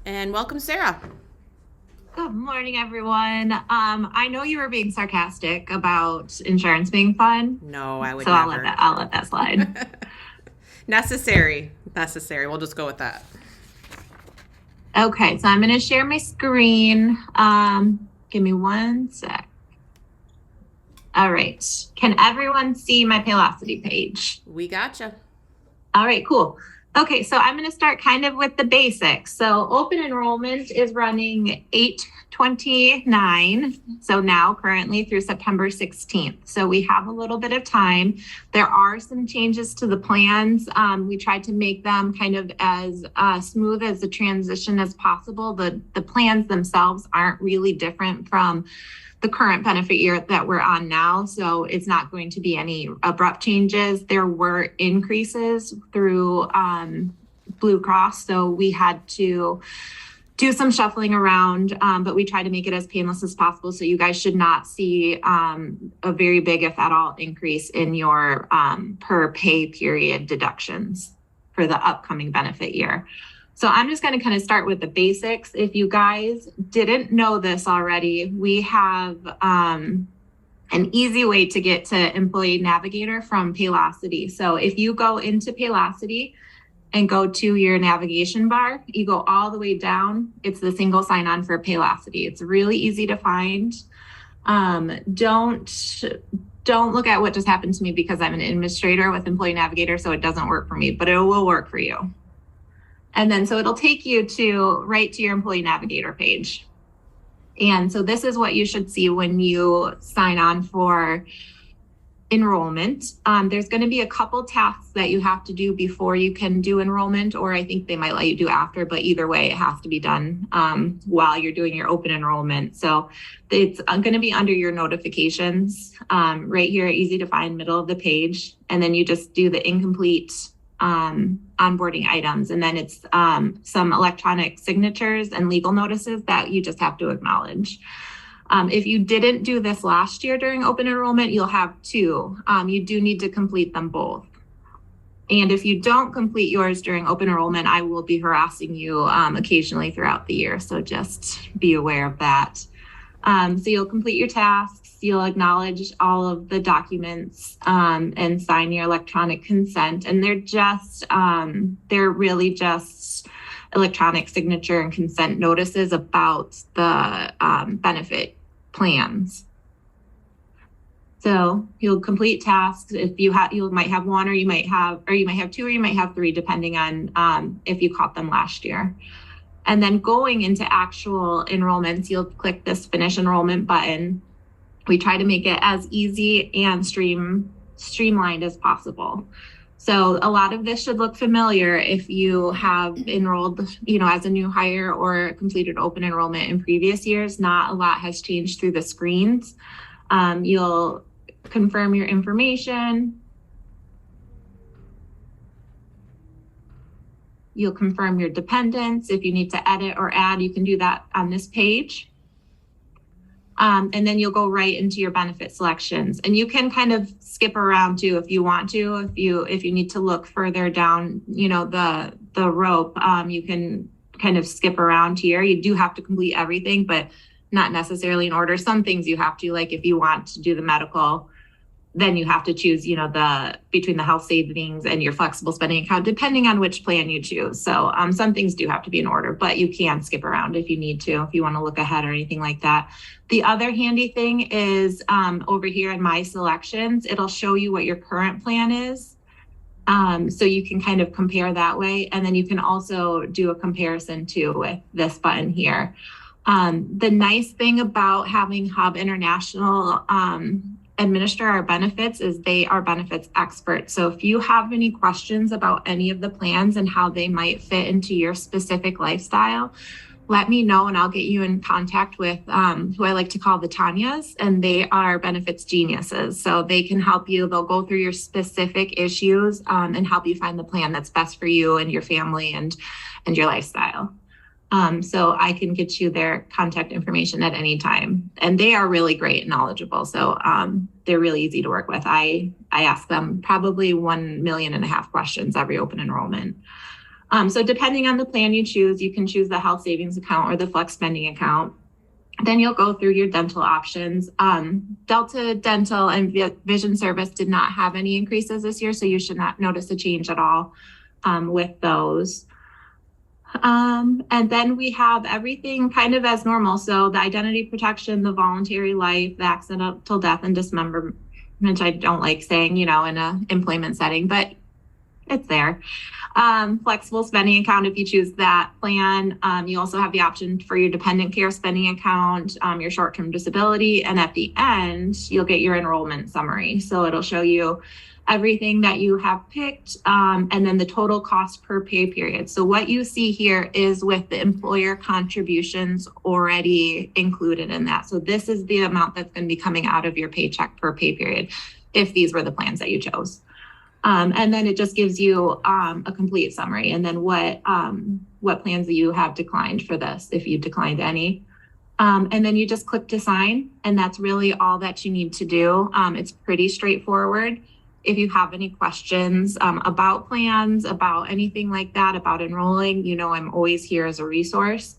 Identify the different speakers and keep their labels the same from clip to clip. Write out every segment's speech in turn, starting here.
Speaker 1: And welcome, Sarah.
Speaker 2: Good morning, everyone. I know you were being sarcastic about insurance being fun,
Speaker 1: No, I would
Speaker 2: so
Speaker 1: never.
Speaker 2: I'll let that slide.
Speaker 1: Necessary. We'll just go with that.
Speaker 2: Okay, so I'm going to share my screen. Give me one sec. All right. Can everyone see my Paylocity page?
Speaker 1: We gotcha.
Speaker 2: All right, cool. Okay, so I'm going to start kind of with the basics. So open enrollment is running 8/29. So now currently through September 16th. So we have a little bit of time. There are some changes to the plans. We tried to make them kind of as smooth as the transition as possible. The plans themselves aren't really different from the current benefit year that we're on now. So it's not going to be any abrupt changes. There were increases through Blue Cross. So we had to do some shuffling around, but we try to make it as painless as possible. So you guys should not see a very big, if at all, increase in your per pay period deductions for the upcoming benefit year. So I'm just going to kind of start with the basics. If you guys didn't know this already, we have an easy way to get to Employee Navigator from Paylocity. So if you go into Paylocity and go to your navigation bar, you go all the way down. It's the single sign-on for Paylocity. It's really easy to find. Don't look at what just happened to me because I'm an administrator with Employee Navigator, so it doesn't work for me, but it will work for you. And then so it'll take you right to your Employee Navigator page. And so this is what you should see when you sign on for enrollment. There's going to be a couple tasks that you have to do before you can do enrollment, or I think they might let you do after, but either way, it has to be done while you're doing your open enrollment. So it's going to be under your notifications right here, easy to find, middle of the page. And then you just do the incomplete onboarding items. And then it's some electronic signatures and legal notices that you just have to acknowledge. If you didn't do this last year during open enrollment, you'll have two. You do need to complete them both. And if you don't complete yours during open enrollment, I will be harassing you occasionally throughout the year. So just be aware of that. So you'll complete your tasks, you'll acknowledge all of the documents and sign your electronic consent. And they're really just electronic signature and consent notices about the benefit plans. So you'll complete tasks. If you might have one, or you might have two, or you might have three, depending on if you caught them last year. And then going into actual enrollments, you'll click this finish enrollment button. We try to make it as easy and streamlined as possible. So a lot of this should look familiar if you have enrolled, as a new hire or completed open enrollment in previous years. Not a lot has changed through the screens. You'll confirm your information. You'll confirm your dependents. If you need to edit or add, you can do that on this page. And then you'll go right into your benefit selections. And you can kind of skip around too if you want to. If you need to look further down, the rope, you can kind of skip around here. You do have to complete everything, but not necessarily in order. Some things you have to, like if you want to do the medical, then you have to choose, between the health savings and your flexible spending account, depending on which plan you choose. So some things do have to be in order, but you can skip around if you need to, if you want to look ahead or anything like that. The other handy thing is over here in my selections, it'll show you what your current plan is. So you can kind of compare that way. And then you can also do a comparison too with this button here. The nice thing about having Hub International administer our benefits is they are benefits experts. So if you have any questions about any of the plans and how they might fit into your specific lifestyle, let me know and I'll get you in contact with who I like to call the Tanyas, and they are benefits geniuses. So they can help you. They'll go through your specific issues and help you find the plan that's best for you and your family and your lifestyle. So I can get you their contact information at any time. And they are really great and knowledgeable. So they're really easy to work with. I ask them probably 1.5 million questions every open enrollment. So depending on the plan you choose, you can choose the health savings account or the flex spending account. Then you'll go through your dental options. Delta Dental and Vision Service did not have any increases this year, so you should not notice a change at all with those. And then we have everything kind of as normal. So the identity protection, the voluntary life, the accidental death and dismemberment, which I don't like saying, in an employment setting, but it's there. Flexible spending account, if you choose that plan. You also have the option for your dependent care spending account, your short-term disability, and at the end, you'll get your enrollment summary. So it'll show you everything that you have picked, and then the total cost per pay period. So what you see here is with the employer contributions already included in that. So this is the amount that's going to be coming out of your paycheck per pay period, if these were the plans that you chose. And then it just gives you a complete summary, and then what plans that you have declined for this, if you declined any. And then you just click to sign, and that's really all that you need to do. It's pretty straightforward. If you have any questions about plans, about anything like that, about enrolling, I'm always here as a resource.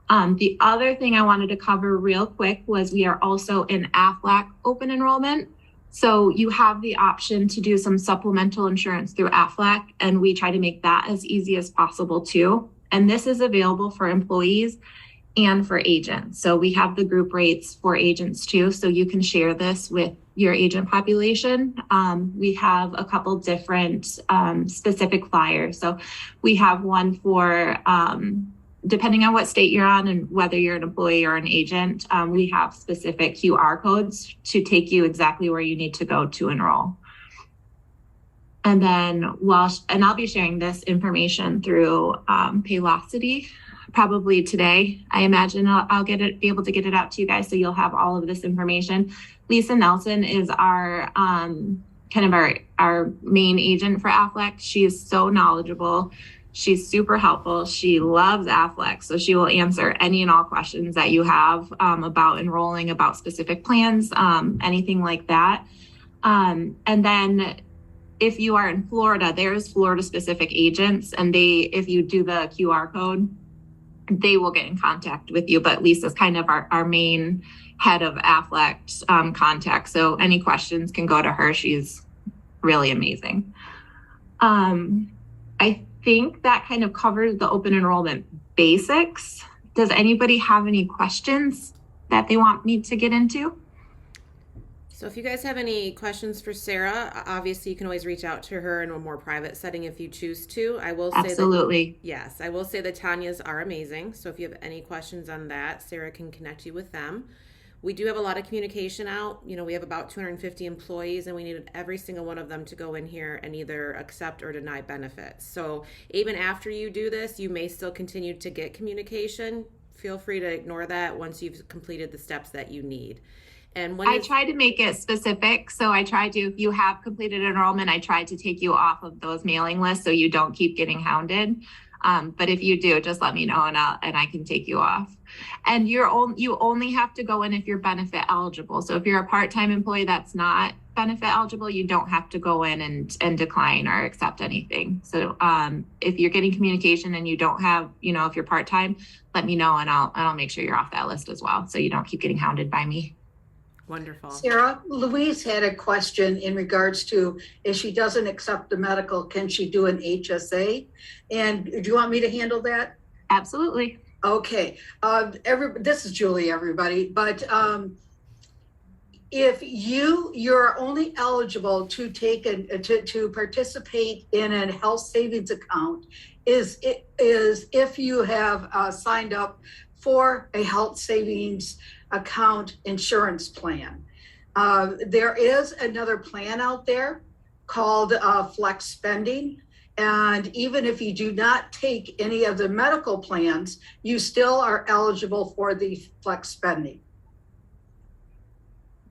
Speaker 2: The other thing I wanted to cover real quick was we are also in AFLAC open enrollment. So you have the option to do some supplemental insurance through AFLAC, and we try to make that as easy as possible too. And this is available for employees and for agents. So we have the group rates for agents too, so you can share this with your agent population. We have a couple different specific flyers. So we have one for, depending on what state you're on and whether you're an employee or an agent, we have specific QR codes to take you exactly where you need to go to enroll. And then I'll be sharing this information through Paylocity probably today. I imagine I'll be able to get it out to you guys, so you'll have all of this information. Lisa Nelson is our our main agent for AFLAC. She is so knowledgeable. She's super helpful. She loves AFLAC, so she will answer any and all questions that you have about enrolling, about specific plans, anything like that. And then if you are in Florida, there's Florida specific agents, and if you do the QR code, they will get in contact with you. But Lisa's kind of our main head of AFLAC contact. So any questions can go to her. She's really amazing. I think that kind of covers the open enrollment basics. Does anybody have any questions that they want me to get into?
Speaker 1: So if you guys have any questions for Sarah, obviously you can always reach out to her in a more private setting if you choose to. I will say
Speaker 2: absolutely.
Speaker 1: Yes, I will say the Tanya's are amazing. So if you have any questions on that, Sarah can connect you with them. We do have a lot of communication out. We have about 250 employees, and we needed every single one of them to go in here and either accept or deny benefits. So even after you do this, you may still continue to get communication. Feel free to ignore that once you've completed the steps that you need. And
Speaker 2: I try to make it specific. So I try to, if you have completed enrollment, I try to take you off of those mailing lists so you don't keep getting hounded. But if you do, just let me know, and I can take you off. And you only have to go in if you're benefit eligible. So if you're a part-time employee that's not benefit eligible, you don't have to go in and decline or accept anything. So if you're getting communication and you don't have, if you're part-time, let me know, and I'll make sure you're off that list as well, so you don't keep getting hounded by me.
Speaker 1: Wonderful.
Speaker 3: Sarah, Louise had a question in regards to, if she doesn't accept the medical, can she do an HSA? And do you want me to handle that?
Speaker 2: Absolutely.
Speaker 3: Okay. This is Julie, everybody. But if you're only eligible to take to participate in a health savings account is if you have signed up for a health savings account insurance plan. There is another plan out there called Flex Spending. And even if you do not take any of the medical plans, you still are eligible for the Flex Spending.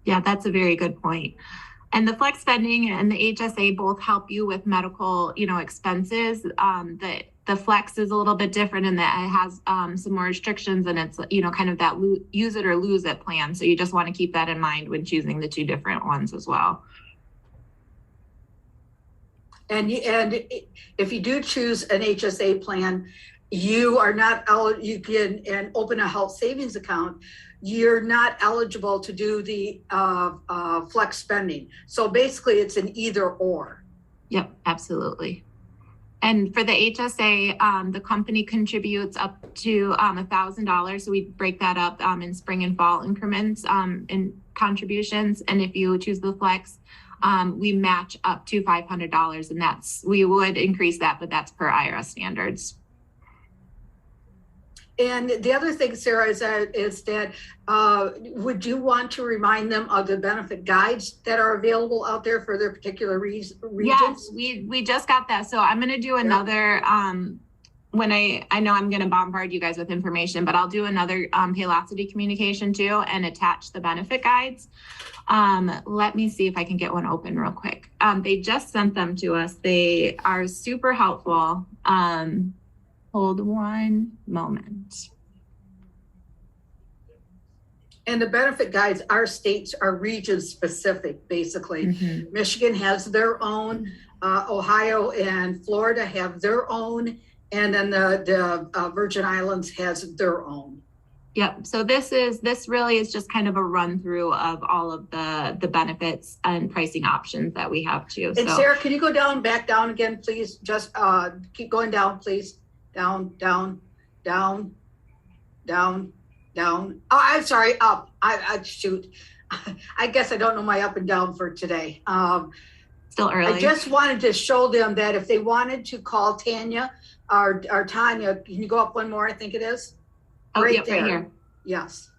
Speaker 2: Yeah, that's a very good point. And the Flex Spending and the HSA both help you with medical, expenses. The Flex is a little bit different in that it has some more restrictions, and it's, kind of that use it or lose it plan. So you just want to keep that in mind when choosing the two different ones as well.
Speaker 3: And if you do choose an HSA plan, you are not eligible. You can and open a health savings account. You're not eligible to do the flex spending. So basically, it's an either or.
Speaker 2: Yep, absolutely. And for the HSA, the company contributes up to $1,000. So we break that up in spring and fall increments in contributions. And if you choose the flex, we match up to $500, and we would increase that, but that's per IRS standards.
Speaker 3: And the other thing, Sarah, is that would you want to remind them of the benefit guides that are available out there for their particular regions?
Speaker 2: Yes, we just got that. So I'm going to do another, when I know I'm going to bombard you guys with information, but I'll do another Paylocity communication too and attach the benefit guides. Let me see if I can get one open real quick. They just sent them to us. They are super helpful. Hold one moment.
Speaker 3: And the benefit guides are states, are region specific, basically.
Speaker 2: Mm-hmm.
Speaker 3: Michigan has their own, Ohio and Florida have their own, and then the Virgin Islands has their own.
Speaker 2: Yep. So this really is just kind of a run through of all of the benefits and pricing options that we have too.
Speaker 3: And Sarah, can you go back down again, please? Just keep going down, please. Down. Oh, I'm sorry, up. I shoot. I guess I don't know my up and down for today.
Speaker 2: Still early.
Speaker 3: I just wanted to show them that if they wanted to call Tanya or Tanya, can you go up one more? I think it is.
Speaker 2: Oh,
Speaker 3: right
Speaker 2: yep,
Speaker 3: there.
Speaker 2: Right here.
Speaker 3: Yes.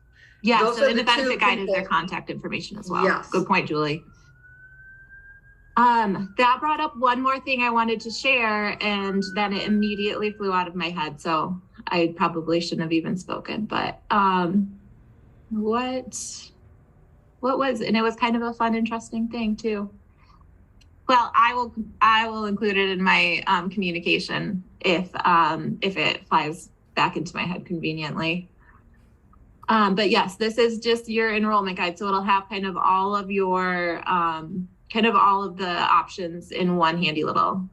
Speaker 2: Yeah,
Speaker 3: Those
Speaker 2: so
Speaker 3: are
Speaker 2: in the benefit guide is
Speaker 3: people.
Speaker 2: their contact information as well.
Speaker 3: Yes.
Speaker 2: Good point, Julie. That brought up one more thing I wanted to share, and then it immediately flew out of my head. So I probably shouldn't have even spoken, but what was, and it was kind of a fun, interesting thing too. Well, I will include it in my communication if it flies back into my head conveniently. But yes, this is just your enrollment guide. So it'll have kind of all of your all of the options in one handy little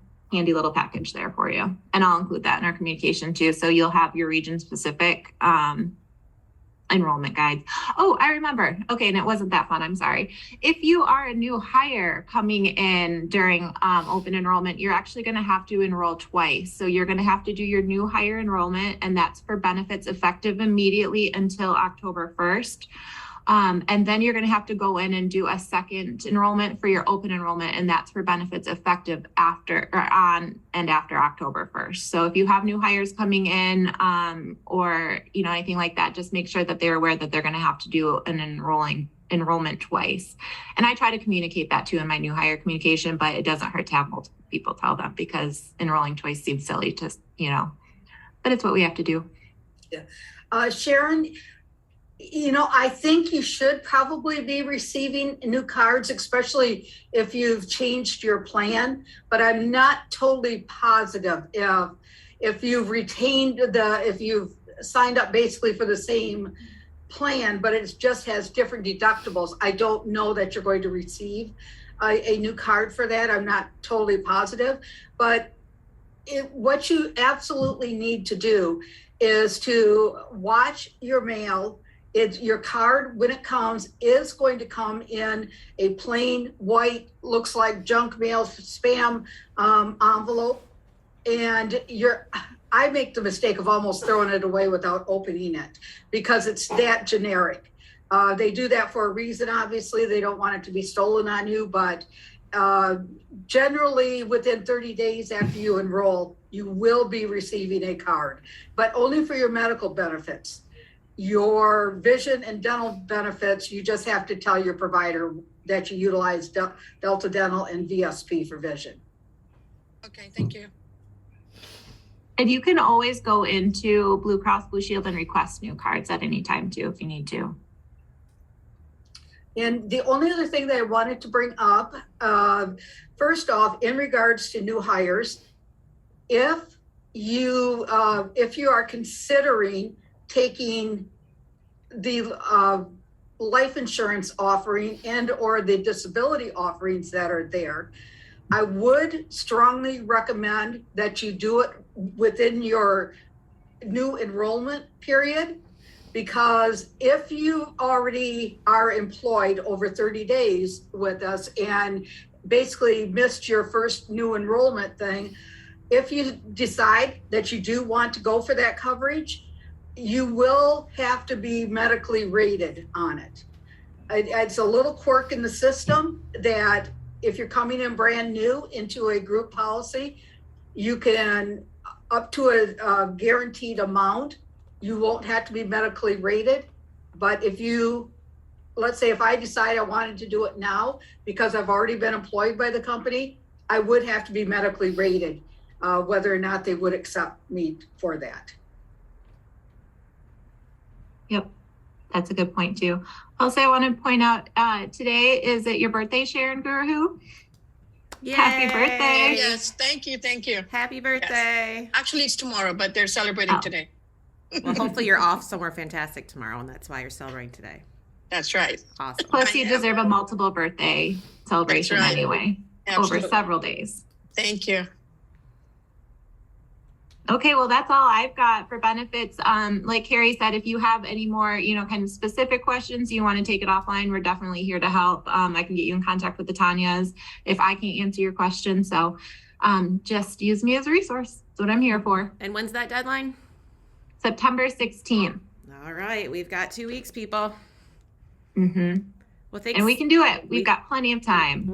Speaker 2: package there for you. And I'll include that in our communication too. So you'll have your region specific enrollment guides. Oh, I remember. Okay. And it wasn't that fun. I'm sorry. If you are a new hire coming in during open enrollment, you're actually going to have to enroll twice. So you're going to have to do your new hire enrollment, and that's for benefits effective immediately until October 1st. And then you're going to have to go in and do a second enrollment for your open enrollment, and that's for benefits effective after October 1st. So if you have new hires coming in or anything like that, just make sure that they're aware that they're going to have to do an enrollment twice. And I try to communicate that too in my new hire communication, but it doesn't hurt to have multiple people tell them, because enrolling twice seems silly to, but it's what we have to do.
Speaker 3: Yeah. Sharon, I think you should probably be receiving new cards, especially if you've changed your plan, but I'm not totally positive if you've if you've signed up basically for the same plan, but it just has different deductibles. I don't know that you're going to receive a new card for that. I'm not totally positive, but what you absolutely need to do is to watch your mail. Your card, when it comes, is going to come in a plain white, looks like junk mail, spam envelope. And I make the mistake of almost throwing it away without opening it, because it's that generic. They do that for a reason, obviously. They don't want it to be stolen on you, but generally within 30 days after you enroll, you will be receiving a card, but only for your medical benefits. Your vision and dental benefits, you just have to tell your provider that you utilize Delta Dental and VSP for vision.
Speaker 4: Okay, thank you.
Speaker 2: And you can always go into Blue Cross Blue Shield and request new cards at any time too, if you need to.
Speaker 3: And the only other thing that I wanted to bring up, first off, in regards to new hires, if you are considering taking the life insurance offering and or the disability offerings that are there, I would strongly recommend that you do it within your new enrollment period, because if you already are employed over 30 days with us and basically missed your first new enrollment thing, if you decide that you do want to go for that coverage, you will have to be medically rated on it. It's a little quirk in the system that if you're coming in brand new into a group policy, you can up to a guaranteed amount. You won't have to be medically rated. But if you, let's say if I decide I wanted to do it now because I've already been employed by the company, I would have to be medically rated, whether or not they would accept me for that.
Speaker 2: Yep, that's a good point too. Also, I want to point out today is it your birthday, Sharon Guru?
Speaker 1: Yay!
Speaker 2: Happy birthday.
Speaker 4: Yes, thank you, thank you.
Speaker 1: Happy birthday.
Speaker 4: Actually, it's tomorrow, but they're celebrating
Speaker 2: Oh.
Speaker 4: today.
Speaker 1: Well, hopefully you're off somewhere fantastic tomorrow, and that's why you're celebrating today.
Speaker 4: That's right.
Speaker 1: Awesome.
Speaker 2: Plus,
Speaker 4: I
Speaker 2: you
Speaker 4: am.
Speaker 2: deserve a multiple birthday celebration
Speaker 4: right.
Speaker 2: anyway,
Speaker 4: Absolutely.
Speaker 2: over several days.
Speaker 4: Thank you.
Speaker 2: Okay, well, that's all I've got for benefits. Like Carrie said, if you have any more, kind of specific questions, you want to take it offline, we're definitely here to help. I can get you in contact with the Tanyas if I can't answer your question. So just use me as a resource. That's what I'm here for.
Speaker 1: And when's that deadline?
Speaker 2: September 16th.
Speaker 1: All right, we've got 2 weeks, people.
Speaker 2: Mm-hmm.
Speaker 1: Well, thanks.
Speaker 2: And we can do it. We've got plenty of time.